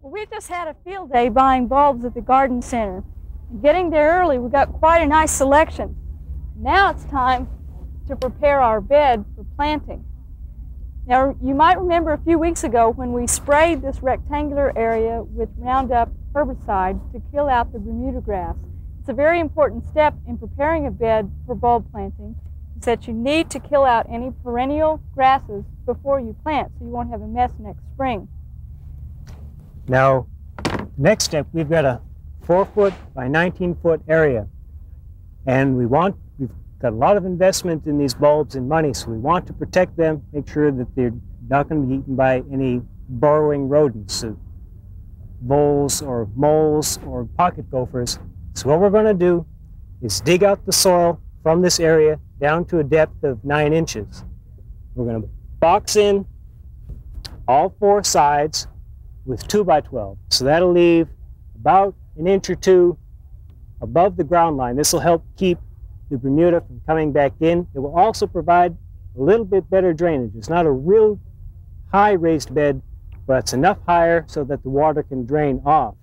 Well, we just had a field day buying bulbs at the garden center. Getting there early, we got quite a nice selection. Now it's time to prepare our bed for planting. Now, you might remember a few weeks ago when we sprayed this rectangular area with Roundup herbicide to kill out the Bermuda grass. It's a very important step in preparing a bed for bulb planting, is that you need to kill out any perennial grasses before you plant so you won't have a mess next spring. Now, next step, we've got a 4-foot by 19-foot area, and we've got a lot of investment in these bulbs and money, so we want to protect them, make sure that they're not going to be eaten by any burrowing rodents, so voles or moles or pocket gophers. So what we're going to do is dig out the soil from this area down to a depth of 9 inches. We're going to box in all 4 sides with 2x12. So that'll leave about an inch or 2 above the ground line. This will help keep the Bermuda from coming back in. It will also provide a little bit better drainage. It's not a real high raised bed, but it's enough higher so that the water can drain off.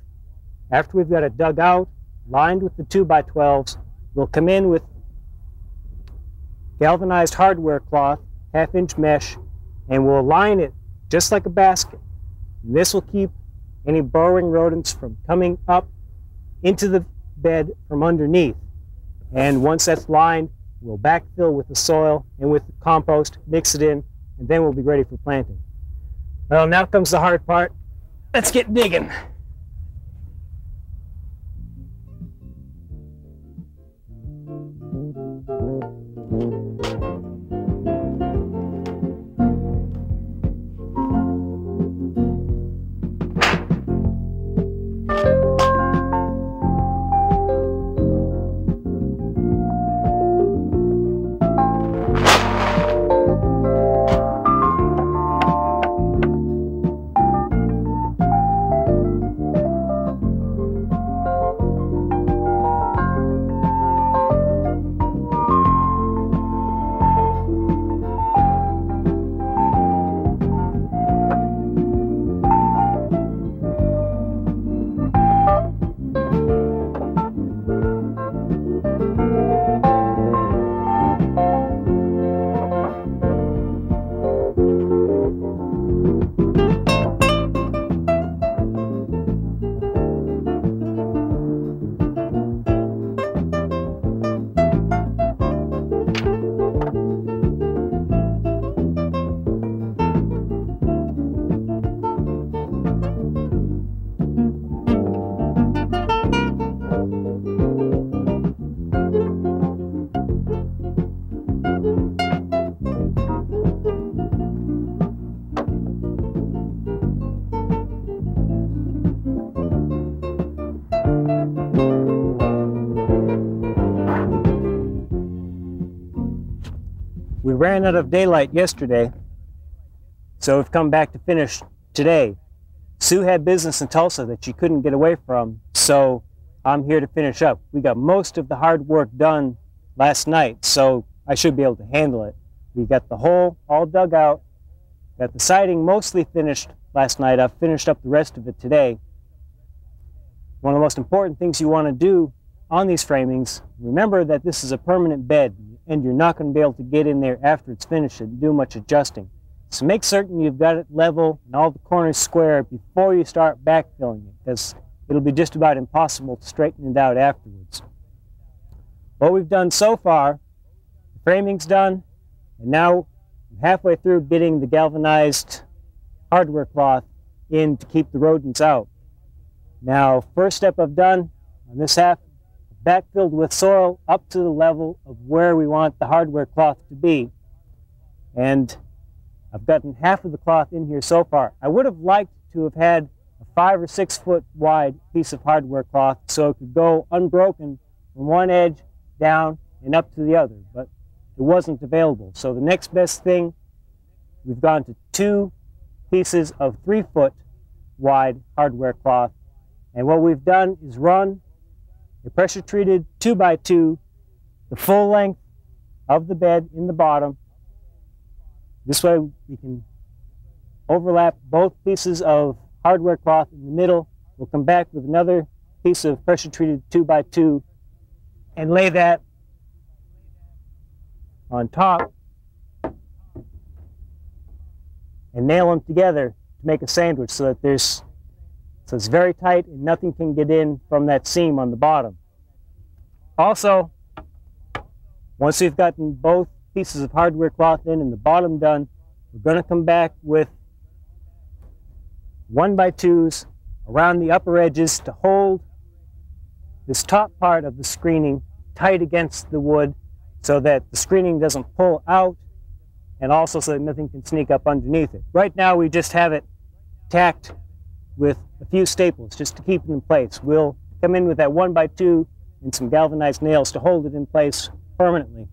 After we've got it dug out, lined with the 2x12s, we'll come in with galvanized hardware cloth, 1/2-inch mesh, and we'll line it just like a basket. And this will keep any burrowing rodents from coming up into the bed from underneath. And once that's lined, we'll backfill with the soil and with the compost, mix it in, and then we'll be ready for planting. Well, now comes the hard part. Let's get digging. We ran out of daylight yesterday, so we've come back to finish today. Sue had business in Tulsa that she couldn't get away from, so I'm here to finish up. We got most of the hard work done last night, so I should be able to handle it. We got the hole all dug out, got the siding mostly finished last night. I've finished up the rest of it today. One of the most important things you want to do on these framings, remember that this is a permanent bed, and you're not going to be able to get in there after it's finished and do much adjusting. So make certain you've got it level and all the corners square before you start backfilling it, because it'll be just about impossible to straighten it out afterwards. What we've done so far, the framing's done, and now I'm halfway through getting the galvanized hardware cloth in to keep the rodents out. Now, first step I've done on this half, backfilled with soil up to the level of where we want the hardware cloth to be. And I've gotten half of the cloth in here so far. I would have liked to have had a 5 or 6 foot wide piece of hardware cloth so it could go unbroken from one edge down and up to the other, but it wasn't available. So the next best thing, we've gone to 2 pieces of 3 foot wide hardware cloth. And what we've done is run a pressure-treated 2x2, the full length of the bed in the bottom. This way we can overlap both pieces of hardware cloth in the middle. We'll come back with another piece of pressure-treated 2x2 and lay that on top and nail them together to make a sandwich so that it's very tight and nothing can get in from that seam on the bottom. Also, once we've gotten both pieces of hardware cloth in and the bottom done, we're going to come back with 1x2s around the upper edges to hold this top part of the screening tight against the wood so that the screening doesn't pull out, and also so that nothing can sneak up underneath it. Right now we just have it tacked with a few staples just to keep it in place. We'll come in with that 1x2 and some galvanized nails to hold it in place permanently.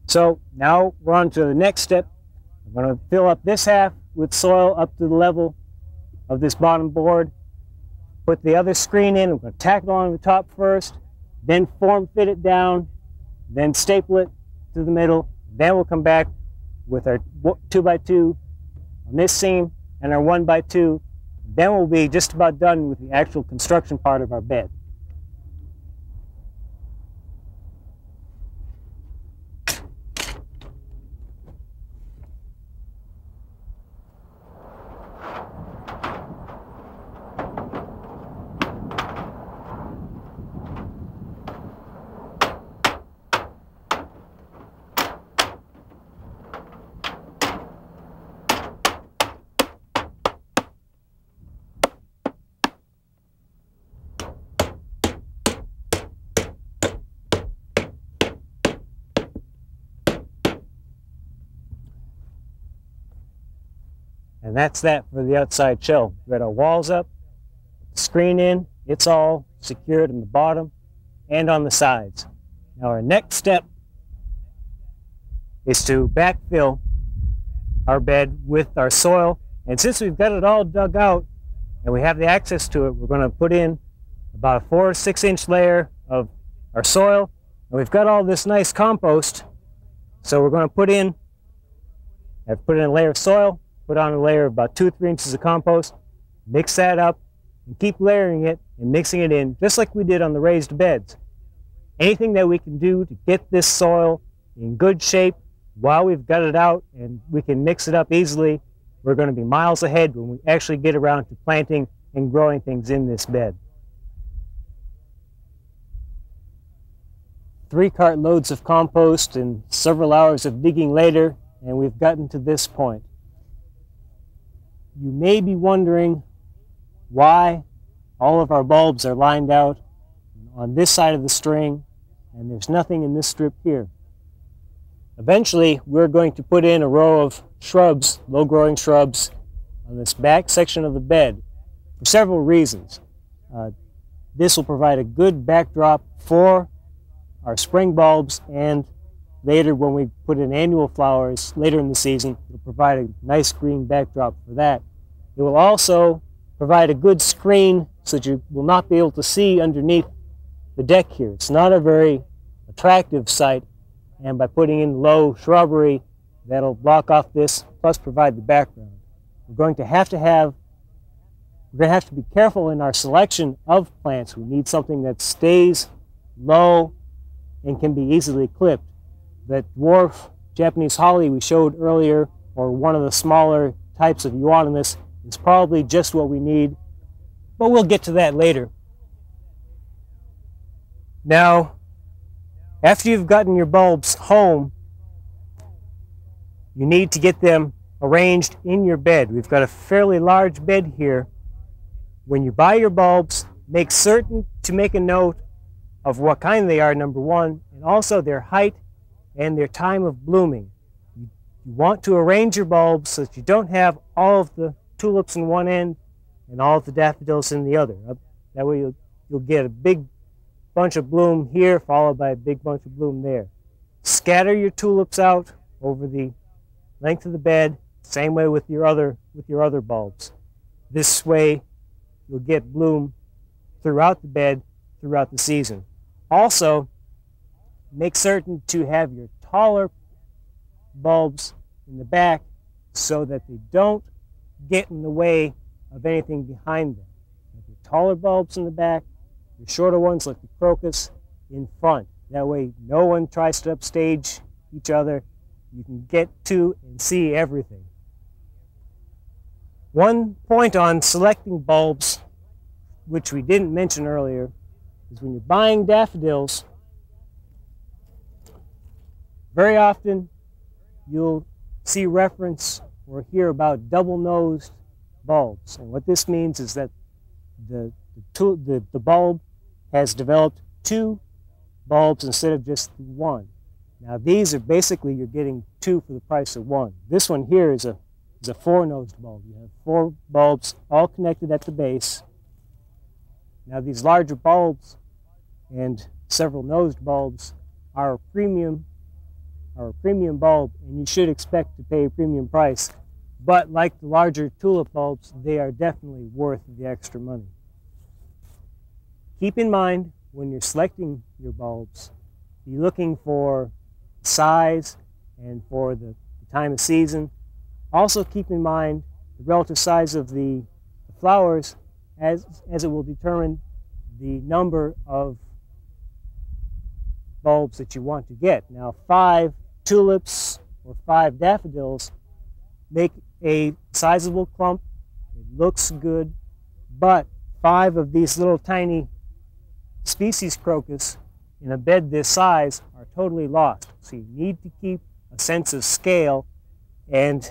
So now we're on to the next step. I'm going to fill up this half with soil up to the level of this bottom board. Put the other screen in. I'm going to tack it on the top first, then form fit it down, then staple it to the middle. Then we'll come back with our 2x2 on this seam and our 1x2. Then we'll be just about done with the actual construction part of our bed. And that's that for the outside shell. We've got our walls up, screen in, it's all secured on the bottom and on the sides. Now our next step is to backfill our bed with our soil. And since we've got it all dug out and we have the access to it, we're going to put in about a 4 or 6 inch layer of our soil. And we've got all this nice compost, so we're going to put in a layer of soil, put on a layer of about 2 or 3 inches of compost, mix that up, and keep layering it and mixing it in, just like we did on the raised beds. Anything that we can do to get this soil in good shape while we've got it out and we can mix it up easily, we're going to be miles ahead when we actually get around to planting and growing things in this bed. 3 cart loads of compost and several hours of digging later, and we've gotten to this point. You may be wondering why all of our bulbs are lined out on this side of the string and there's nothing in this strip here. Eventually, we're going to put in a row of shrubs, low-growing shrubs, on this back section of the bed for several reasons. This will provide a good backdrop for our spring bulbs, and later when we put in annual flowers later in the season, it'll provide a nice green backdrop for that. It will also provide a good screen so that you will not be able to see underneath the deck here. It's not a very attractive site, and by putting in low shrubbery, that'll block off this, plus provide the background. We're going to have to be careful in our selection of plants. We need something that stays low and can be easily clipped. That dwarf Japanese holly we showed earlier, or one of the smaller types of euonymus, is probably just what we need, but we'll get to that later. Now, after you've gotten your bulbs home, you need to get them arranged in your bed. We've got a fairly large bed here. When you buy your bulbs, make certain to make a note of what kind they are, number one, and also their height and their time of blooming. You want to arrange your bulbs so that you don't have all of the tulips in one end and all of the daffodils in the other. That way you'll get a big bunch of bloom here followed by a big bunch of bloom there. Scatter your tulips out over the length of the bed, same way with your other bulbs. This way you'll get bloom throughout the bed, throughout the season. Also, make certain to have your taller bulbs in the back so that they don't get in the way of anything behind them. If your taller bulbs in the back, your shorter ones like the crocus in front. That way no one tries to upstage each other. You can get to and see everything. One point on selecting bulbs, which we didn't mention earlier, is when you're buying daffodils, very often you'll see reference or hear about double-nosed bulbs. And what this means is that the bulb has developed two bulbs instead of just one. Now these are basically, you're getting two for the price of one. This one here is a four-nosed bulb. You have four bulbs all connected at the base. Now these larger bulbs and several nosed bulbs are a premium bulb, and you should expect to pay a premium price. But like the larger tulip bulbs, they are definitely worth the extra money. Keep in mind when you're selecting your bulbs, be looking for size and for the time of season. Also keep in mind the relative size of the flowers as it will determine the number of bulbs that you want to get. Now 5 tulips or 5 daffodils make a sizable clump. It looks good, but 5 of these little tiny species crocus in a bed this size are totally lost. So you need to keep a sense of scale and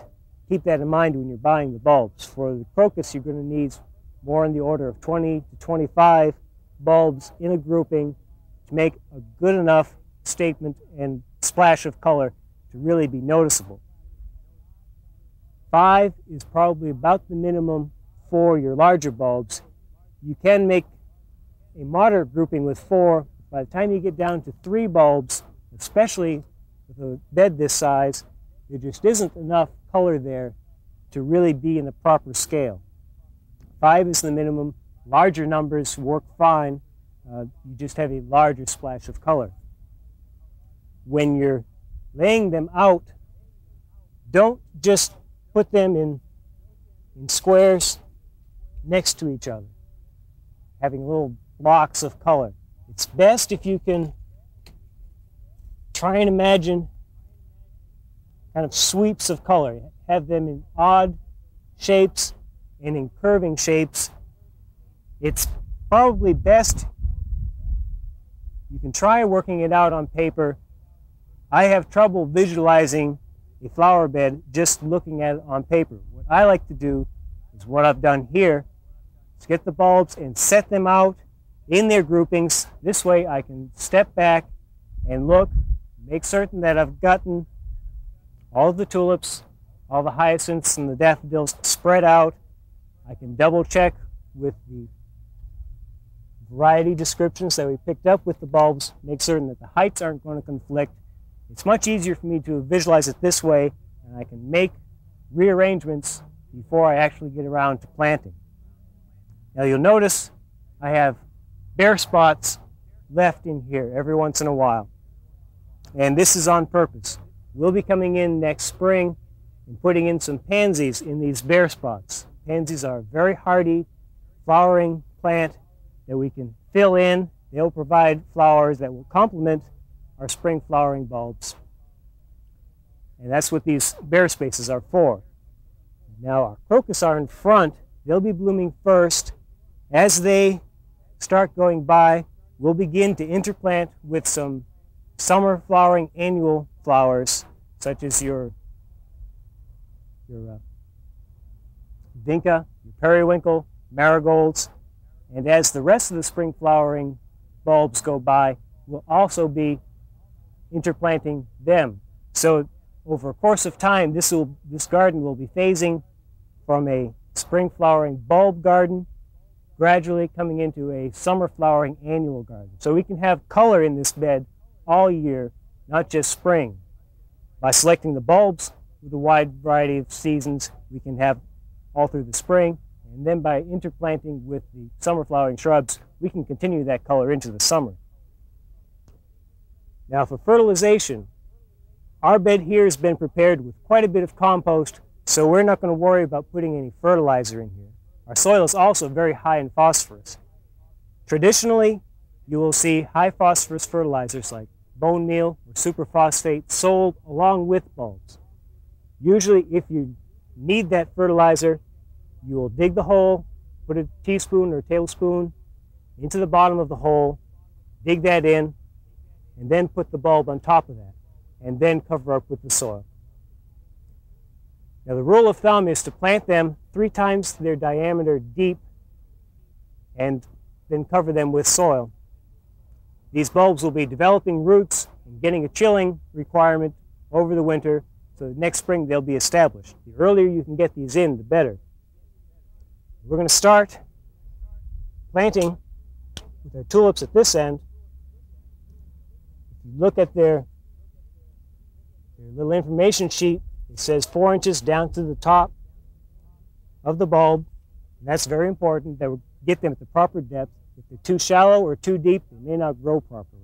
keep that in mind when you're buying the bulbs. For the crocus, you're going to need more in the order of 20 to 25 bulbs in a grouping to make a good enough statement and splash of color to really be noticeable. 5 is probably about the minimum for your larger bulbs. You can make a moderate grouping with 4. By the time you get down to 3 bulbs, especially with a bed this size, there just isn't enough color there to really be in the proper scale. 5 is the minimum. Larger numbers work fine. You just have a larger splash of color. When you're laying them out, don't just put them in squares next to each other, having little blocks of color. It's best if you can try and imagine kind of sweeps of color. Have them in odd shapes and in curving shapes. It's probably best, you can try working it out on paper. I have trouble visualizing a flower bed just looking at it on paper. What I like to do is what I've done here, is get the bulbs and set them out in their groupings. This way I can step back and look, make certain that I've gotten all of the tulips, all the hyacinths and the daffodils spread out. I can double check with the variety descriptions that we picked up with the bulbs, make certain that the heights aren't going to conflict. It's much easier for me to visualize it this way, and I can make rearrangements before I actually get around to planting. Now you'll notice I have bare spots left in here every once in a while, and this is on purpose. We'll be coming in next spring and putting in some pansies in these bare spots. Pansies are a very hardy flowering plant that we can fill in. They'll provide flowers that will complement our spring flowering bulbs. And that's what these bare spaces are for. Now our crocus are in front. They'll be blooming first. As they start going by, we'll begin to interplant with some summer flowering annual flowers, such as your vinca, your periwinkle, marigolds. And as the rest of the spring flowering bulbs go by, we'll also be interplanting them. So over a course of time, this garden will be phasing from a spring flowering bulb garden, gradually coming into a summer flowering annual garden. So we can have color in this bed all year, not just spring. By selecting the bulbs with a wide variety of seasons, we can have all through the spring. And then by interplanting with the summer flowering shrubs, we can continue that color into the summer. Now for fertilization, our bed here has been prepared with quite a bit of compost, so we're not going to worry about putting any fertilizer in here. Our soil is also very high in phosphorus. Traditionally, you will see high phosphorus fertilizers like bone meal or superphosphate sold along with bulbs. Usually, if you need that fertilizer, you will dig the hole, put a teaspoon or tablespoon into the bottom of the hole, dig that in, and then put the bulb on top of that, and then cover up with the soil. Now the rule of thumb is to plant them 3 times their diameter deep and then cover them with soil. These bulbs will be developing roots and getting a chilling requirement over the winter, so next spring they'll be established. The earlier you can get these in, the better. We're going to start planting with our tulips at this end. If you look at their little information sheet, it says 4 inches down to the top of the bulb. And that's very important that we get them at the proper depth. If they're too shallow or too deep, they may not grow properly.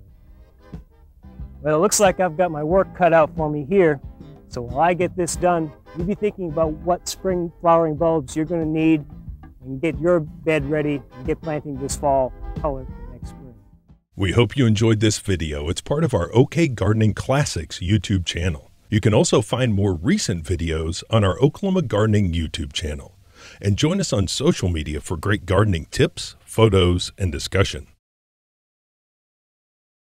Well, it looks like I've got my work cut out for me here. So while I get this done, you be thinking about what spring flowering bulbs you're going to need and get your bed ready and get planting this fall color for next spring. We hope you enjoyed this video. It's part of our OK Gardening Classics YouTube channel. You can also find more recent videos on our Oklahoma Gardening YouTube channel. And join us on social media for great gardening tips, photos, and discussion.